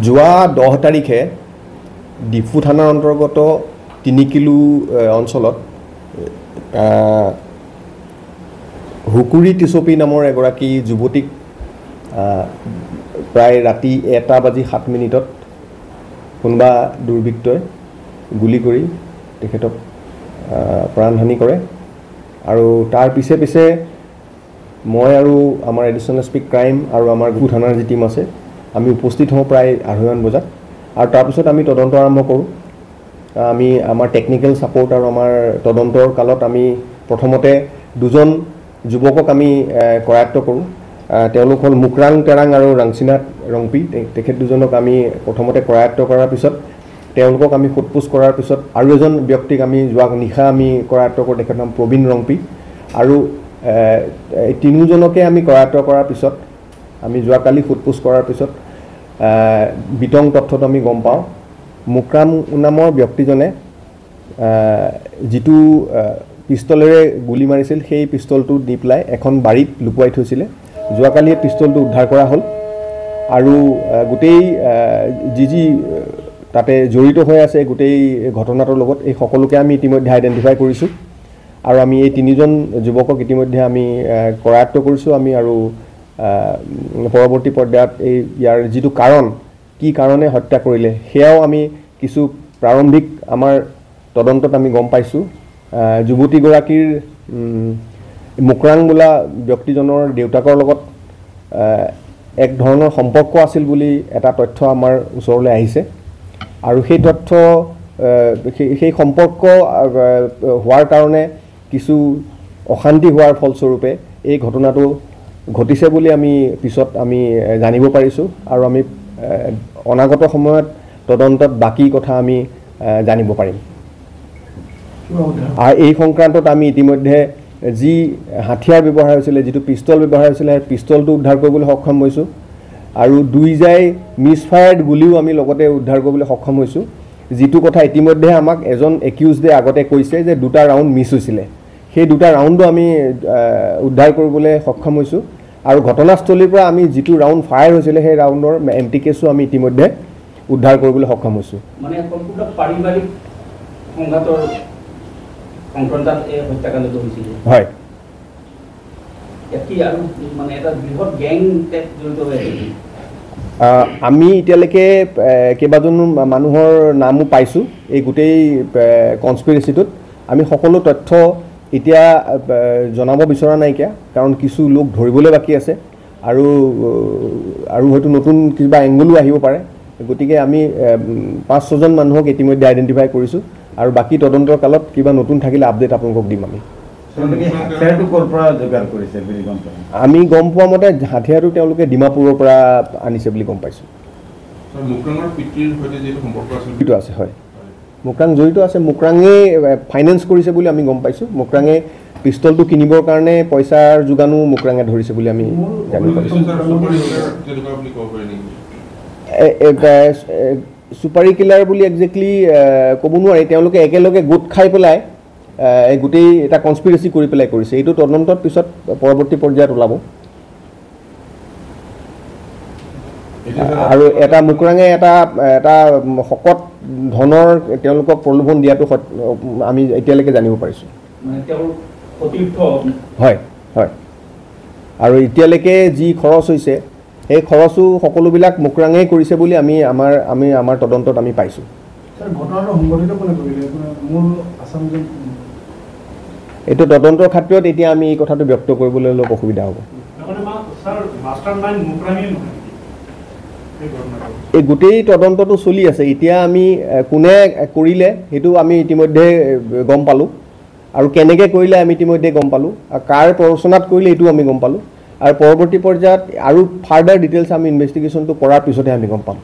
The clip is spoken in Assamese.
যোৱা 10 তাৰিখে ডিফু থানাৰ অন্তৰ্গত 3 কিলো অঞ্চলত হুকুৰি টিছপি নামৰ এগৰাকী যুৱতীক প্ৰায় ৰাতি 1:07 কোনোবা দুৰ্বৃত্তই গুলি কৰি তেখেতক প্ৰাণহানি কৰে আৰু তাৰ পিছে পিছে মই আৰু আমাৰ এডিশ্যনেল এছ পি ক্ৰাইম আৰু আমাৰ ডিফু থানাৰ যি টিম আছে আমি উপস্থিত হওঁ প্ৰায় 2:30 বজাত আৰু তাৰপিছত আমি তদন্ত আৰম্ভ কৰোঁ। আমি আমাৰ টেকনিকেল ছাপোৰ্ট আৰু আমাৰ তদন্তৰ কালত আমি প্ৰথমতে দুজন যুৱকক আমি কৰায়ত্ব কৰোঁ। তেওঁলোক হ'ল মুকৰাং তেৰাং আৰু ৰাংচিনাথ ৰংপি। তেখেত দুজনক আমি প্ৰথমতে কৰায়ত্ব কৰাৰ পিছত তেওঁলোকক আমি সোধপোছ কৰাৰ পিছত আৰু এজন ব্যক্তিক আমি যোৱা নিশা আমি কৰায়ত্ব কৰোঁ। তেখেতৰ নাম প্ৰবীণ ৰংপি আৰু তিনিওজনকে আমি কৰায়ত্ব কৰাৰ পিছত আমি যোৱাকালি সোধপোছ কৰাৰ পিছত বিতং তথ্যত আমি গম পাওঁ মুকৰাম নামৰ ব্যক্তিজনে যিটো পিষ্টলেৰে গুলি মাৰিছিল সেই পিষ্টলটো দি পেলাই এখন বাৰীত লুকুৱাই থৈছিলে। যোৱাকালি পিষ্টলটো উদ্ধাৰ কৰা হ'ল আৰু গোটেই যি তাতে জড়িত হৈ আছে গোটেই ঘটনাটোৰ লগত এই সকলোকে আমি ইতিমধ্যে আইডেণ্টিফাই কৰিছোঁ আৰু আমি এই তিনিজন যুৱকক ইতিমধ্যে আমি কৰায়ত্ব কৰিছোঁ আমি আৰু পৰৱৰ্তী পৰ্যায়ত এই ইয়াৰ যিটো কাৰণ কি কাৰণে হত্যা কৰিলে সেয়াও আমি কিছু প্ৰাৰম্ভিক আমাৰ তদন্তত আমি গম পাইছোঁ। যুৱতীগৰাকীৰ মুকৰাং বোলা ব্যক্তিজনৰ দেউতাকৰ লগত এক ধৰণৰ সম্পৰ্ক আছিল বুলি এটা তথ্য আমাৰ ওচৰলৈ আহিছে আৰু সেই তথ্য সেই সম্পৰ্ক হোৱাৰ কাৰণে কিছু অশান্তি হোৱাৰ ফলস্বৰূপে এই ঘটনাটো ঘটিছে বুলি আমি পিছত আমি জানিব পাৰিছোঁ আৰু আমি অনাগত সময়ত তদন্তত বাকী কথা আমি জানিব পাৰিম। আৰু এই সংক্ৰান্তত আমি ইতিমধ্যে যি হাথিয়াৰ ব্যৱহাৰ হৈছিলে যিটো পিষ্টল ব্যৱহাৰ হৈছিলে সেই পিষ্টলটো উদ্ধাৰ কৰিবলৈ সক্ষম হৈছোঁ আৰু 2 জাই মিছফায়াৰ্ড গুলিও আমি লগতে উদ্ধাৰ কৰিবলৈ সক্ষম হৈছোঁ। যিটো কথা ইতিমধ্যে আমাক এজন একিউজডে আগতে কৈছে যে 2টা ৰাউণ্ড মিছ হৈছিলে সেই 2টা ৰাউণ্ডো আমি উদ্ধাৰ কৰিবলৈ সক্ষম হৈছোঁ আৰু ঘটনাস্থলীৰ পৰা আমি যিটো ৰাউণ্ড ফায়াৰ হৈছিলে সেই ৰাউণ্ডৰ এম্পটি কেছো আমি ইতিমধ্যে উদ্ধাৰ কৰিবলৈ সক্ষম হৈছোঁ। মানে সম্পূৰ্ণ পাৰিবাৰিক সংঘাতৰ সংক্ৰান্তত এই হত্যাকাণ্ডটো হৈছিল। হয় কি আৰু মানে এটা বৃহৎ গ্যাং জড়িত হৈ আছে। আমি এতিয়ালৈকে কেইবাজনো মানুহৰ নামো পাইছোঁ এই গোটেই কনস্পিৰেচিটোত। আমি সকলো তথ্য এতিয়া জনাব বিচৰা নাইকিয়া কাৰণ কিছু লোক ধৰিবলৈ বাকী আছে আৰু হয়তো নতুন কিবা এংগলো আহিব পাৰে। গতিকে আমি 5-6জন মানুহক ইতিমধ্যে আইডেণ্টিফাই কৰিছোঁ আৰু বাকী তদন্তৰ কালত কিবা নতুন থাকিলে আপডেট আপোনালোকক দিম। আমি গম পোৱা মতে হাথিয়াৰটো তেওঁলোকে ডিমাপুৰৰ পৰা আনিছে বুলি গম পাইছোঁ। আছে হয় মুকৰাং জড়িত আছে। মুকৰাঙে ফাইনেন্স কৰিছে বুলি আমি গম পাইছোঁ। মুকৰাঙে পিষ্টলটো কিনিবৰ কাৰণে পইচাৰ যোগানো মুকৰাঙে ধৰিছে বুলি আমি জানিব পাৰিছোঁ। ছুপাৰী কিলাৰ বুলি একজেক্টলি ক'ব নোৱাৰি। তেওঁলোকে একেলগে গোট খাই পেলাই গোটেই এটা কনস্পিৰেচি কৰি পেলাই কৰিছে। এইটো তদন্তৰ পিছত পৰৱৰ্তী পৰ্যায়ত ওলাব আৰু এটা মুকৰাঙে এটা শকত ধনৰ তেওঁলোকক প্ৰলোভন দিয়াটো আমি এতিয়ালৈকে জানিব পাৰিছোঁ। হয় হয় আৰু এতিয়ালৈকে যি খৰচ হৈছে সেই খৰচো সকলোবিলাক মুকৰাঙেই কৰিছে বুলি আমি আমাৰ তদন্তত আমি পাইছোঁ। এইটো তদন্তৰ ক্ষেত্ৰত এতিয়া আমি এই কথাটো ব্যক্ত কৰিবলৈ অলপ অসুবিধা হ'ব। এই গোটেই তদন্তটো চলি আছে। এতিয়া আমি কোনে কৰিলে সেইটো আমি ইতিমধ্যে গম পালোঁ আৰু কেনেকৈ কৰিলে আমি ইতিমধ্যে গম পালোঁ আৰু কাৰ প্ৰৰোচনাত কৰিলে এইটো আমি গম পালোঁ আৰু পৰৱৰ্তী পৰ্যায়ত আৰু ফাৰ্ডাৰ ডিটেইলছ আমি ইনভেষ্টিগেশ্যনটো কৰাৰ পিছতহে আমি গম পাম।